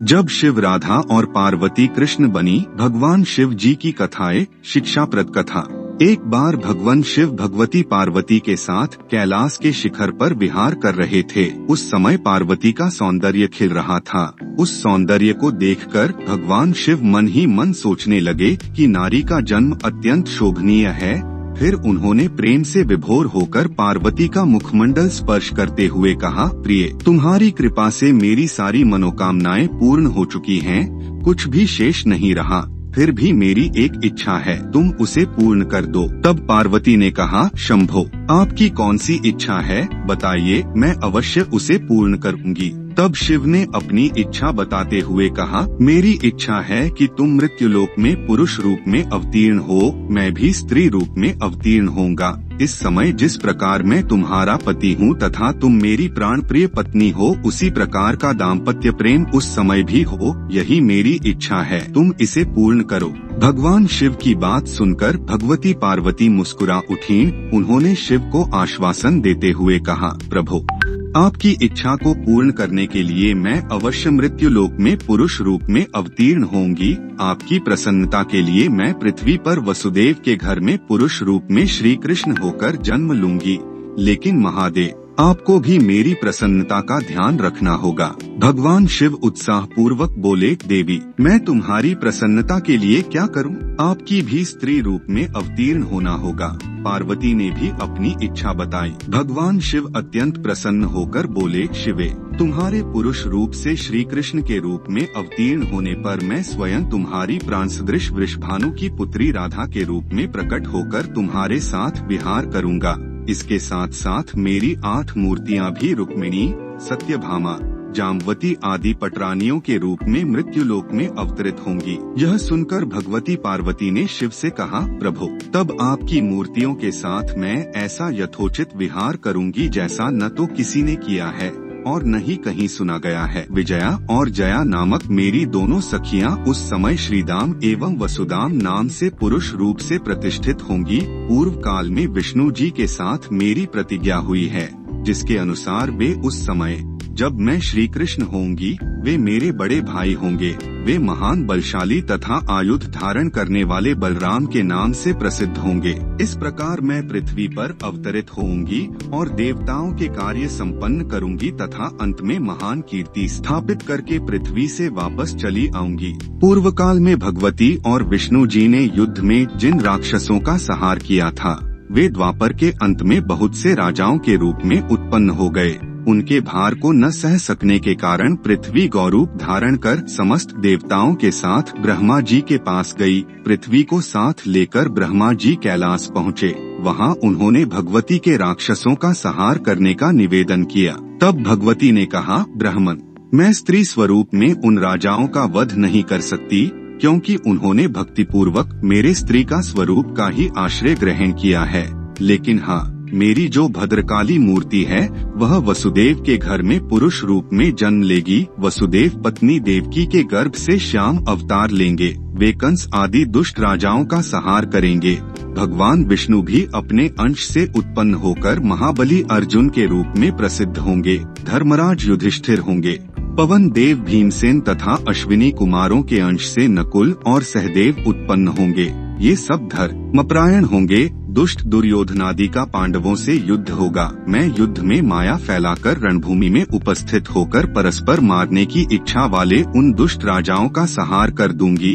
जब शिव राधा और पार्वती कृष्ण बनी, भगवान शिव जी की कथाएं। शिक्षाप्रद कथा। एक बार भगवान शिव भगवती पार्वती के साथ कैलाश के शिखर पर विहार कर रहे थे। उस समय पार्वती का सौंदर्य खिल रहा था। उस सौंदर्य को देखकर भगवान शिव मन ही मन सोचने लगे कि नारी का जन्म अत्यंत शोभनीय है। फिर उन्होंने प्रेम से विभोर होकर पार्वती का मुखमंडल स्पर्श करते हुए कहा, प्रिय, तुम्हारी कृपा से मेरी सारी मनोकामनाएं पूर्ण हो चुकी हैं, कुछ भी शेष नहीं रहा। फिर भी मेरी एक इच्छा है, तुम उसे पूर्ण कर दो। तब पार्वती ने कहा, शंभो, आपकी कौन सी इच्छा है, बताइए, मैं अवश्य उसे पूर्ण करूंगी। तब शिव ने अपनी इच्छा बताते हुए कहा, मेरी इच्छा है कि तुम मृत्युलोक में पुरुष रूप में अवतीर्ण हो, मैं भी स्त्री रूप में अवतीर्ण होऊंगा। इस समय जिस प्रकार मैं तुम्हारा पति हूँ तथा तुम मेरी प्राण प्रिय पत्नी हो, उसी प्रकार का दाम्पत्य प्रेम उस समय भी हो, यही मेरी इच्छा है, तुम इसे पूर्ण करो। भगवान शिव की बात सुनकर भगवती पार्वती मुस्कुरा उठी। उन्होंने शिव को आश्वासन देते हुए कहा, प्रभु, आपकी इच्छा को पूर्ण करने के लिए मैं अवश्य मृत्युलोक में पुरुष रूप में अवतीर्ण होंगी। आपकी प्रसन्नता के लिए मैं पृथ्वी पर वसुदेव के घर में पुरुष रूप में श्री कृष्ण होकर जन्म लूंगी। लेकिन महादेव, आपको भी मेरी प्रसन्नता का ध्यान रखना होगा। भगवान शिव उत्साह पूर्वक बोले, देवी, मैं तुम्हारी प्रसन्नता के लिए क्या करूं? आपकी भी स्त्री रूप में अवतीर्ण होना होगा। पार्वती ने भी अपनी इच्छा बताई। भगवान शिव अत्यंत प्रसन्न होकर बोले, शिवे, तुम्हारे पुरुष रूप से श्री कृष्ण के रूप में अवतीर्ण होने पर मैं स्वयं तुम्हारी प्राण सदृश वृषभानु की पुत्री राधा के रूप में प्रकट होकर तुम्हारे साथ विहार करूंगा। इसके साथ साथ मेरी 8 मूर्तियां भी रुक्मिणी, सत्यभामा, जाम्बवती आदि पटरानियों के रूप में मृत्युलोक में अवतरित होंगी। यह सुनकर भगवती पार्वती ने शिव से कहा, प्रभु, तब आपकी मूर्तियों के साथ मैं ऐसा यथोचित विहार करूंगी जैसा न तो किसी ने किया है और न ही कहीं सुना गया है। विजया और जया नामक मेरी दोनों सखियां उस समय श्रीदाम एवं वसुदाम नाम से पुरुष रूप से प्रतिष्ठित होंगी। पूर्व काल में विष्णु जी के साथ मेरी प्रतिज्ञा हुई है, जिसके अनुसार वे उस समय जब मैं श्री कृष्ण होंगी, वे मेरे बड़े भाई होंगे। वे महान बलशाली तथा आयुध धारण करने वाले बलराम के नाम से प्रसिद्ध होंगे। इस प्रकार मैं पृथ्वी पर अवतरित होंगी और देवताओं के कार्य संपन्न करूंगी तथा अंत में महान कीर्ति स्थापित करके पृथ्वी से वापस चली आऊंगी। पूर्व काल में भगवती और विष्णु जी ने युद्ध में जिन राक्षसों का संहार किया था, वे द्वापर के अंत में बहुत से राजाओं के रूप में उत्पन्न हो गए। उनके भार को न सह सकने के कारण पृथ्वी गौरूप धारण कर समस्त देवताओं के साथ ब्रह्मा जी के पास गई। पृथ्वी को साथ लेकर ब्रह्मा जी कैलाश पहुँचे। वहाँ उन्होंने भगवती के राक्षसों का संहार करने का निवेदन किया। तब भगवती ने कहा, ब्राह्मण, मैं स्त्री स्वरूप में उन राजाओं का वध नहीं कर सकती, क्योंकि उन्होंने भक्तिपूर्वक मेरे स्त्री का स्वरूप का ही आश्रय ग्रहण किया है। लेकिन हाँ, मेरी जो भद्रकाली मूर्ति है वह वसुदेव के घर में पुरुष रूप में जन्म लेगी। वसुदेव पत्नी देवकी के गर्भ से श्याम अवतार लेंगे। वे कंस आदि दुष्ट राजाओं का संहार करेंगे। भगवान विष्णु भी अपने अंश से उत्पन्न होकर महाबली अर्जुन के रूप में प्रसिद्ध होंगे। धर्मराज युधिष्ठिर होंगे। पवन देव भीमसेन तथा अश्विनी कुमारों के अंश से नकुल और सहदेव उत्पन्न होंगे। ये सब धर्मपरायण होंगे। दुष्ट दुर्योधनादि का पांडवों से युद्ध होगा। मैं युद्ध में माया फैलाकर रणभूमि में उपस्थित होकर परस्पर मारने की इच्छा वाले उन दुष्ट राजाओं का संहार कर दूंगी।